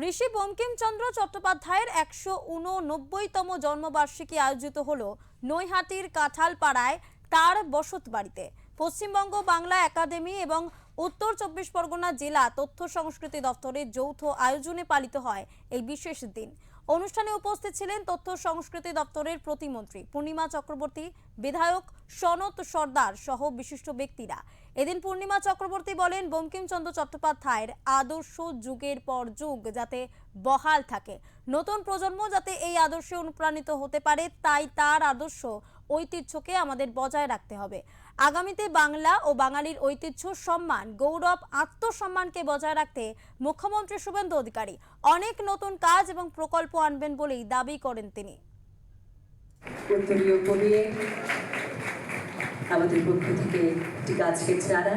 ঋষি বঙ্কিমচন্দ্র চট্টোপাধ্যায়ের ১৮৯তম জন্মবার্ষিকী আয়োজিত হলো নৈহাটির কাঁঠালপাড়ায় তার বসত বাড়িতে। পশ্চিমবঙ্গ বাংলা একাডেমি এবং উত্তর চব্বিশ পরগনা জেলা তথ্য সংস্কৃতি দপ্তরের যৌথ আয়োজনে পালিত হয় এই বিশেষ দিন। অনুষ্ঠানে উপস্থিত ছিলেন তথ্য সংস্কৃতি দপ্তরের প্রতিমন্ত্রী পূর্ণিমা চক্রবর্তী, বিধায়ক সনত সর্দার সহ বিশিষ্ট ব্যক্তিরা। এদিন পূর্ণিমা চক্রবর্তী বলেন, বঙ্কিমচন্দ্র চট্টোপাধ্যায়ের আদর্শ যুগের পর যুগ যাতে বহাল থাকে, নতুন প্রজন্ম যাতে এই আদর্শে অনুপ্রাণিত হতে পারে, তাই তার আদর্শ ঐতিহ্যকে আমাদের বজায় রাখতে হবে। আগামীতে বাংলা ও বাঙালির ঐতিহ্য, সম্মান, গৌরব, আত্মসম্মানকে বজায় রাখতে মুখ্যমন্ত্রী শুভেন্দু অধিকারী অনেক নতুন কাজ এবং প্রকল্প আনবেন বলেই দাবি করেন তিনি। আমাদের পক্ষ থেকে একটি গাছের চারা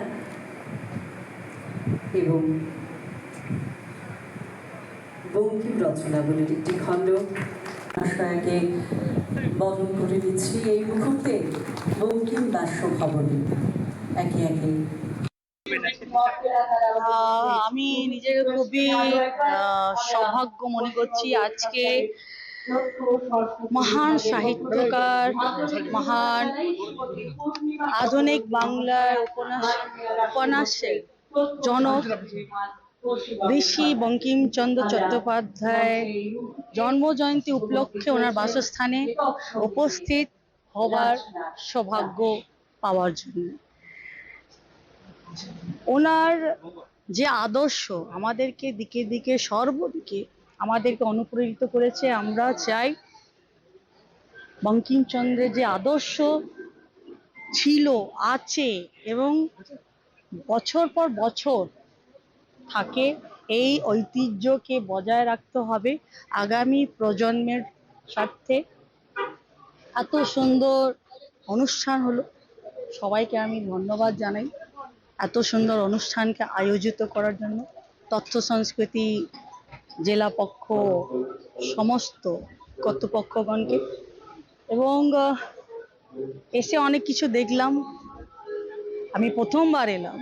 এবং বঙ্কিম রচনাবলীর একটি খণ্ড আশাকে বরণ করে দিচ্ছি এই মুহূর্তে। বঙ্কিম দাস্য ভবনে একে একে আমি নিজেকে খুবই সৌভাগ্য মনে করছি। আজকে মহান সাহিত্যকার, মহান আধুনিক বাংলার উপন্যাসের জনক ঋষি বঙ্কিমচন্দ্র চট্টোপাধ্যায় জন্মজয়ন্তী উপলক্ষে ওনার বাসস্থানে উপস্থিত হবার সৌভাগ্য পাওয়ার জন্য। ওনার যে আদর্শ আমাদেরকে দিকে দিকে সর্বদিকে আমাদেরকে অনুপ্রেরিত করেছে। আমরা চাই বঙ্কিমচন্দ্রের যে আদর্শ ছিল, আছে এবং বছর পর বছর থাকে, এই ঐতিহ্যকে বজায় রাখতে হবে আগামী প্রজন্মের স্বার্থে। এত সুন্দর অনুষ্ঠান হলো, সবাইকে আমি ধন্যবাদ জানাই এত সুন্দর অনুষ্ঠানকে আয়োজিত করার জন্য। তথ্য সংস্কৃতি জেলা পক্ষ, সমস্ত কর্তৃপক্ষগণকে, এবং এসে অনেক কিছু দেখলাম। আমি প্রথমবার এলাম।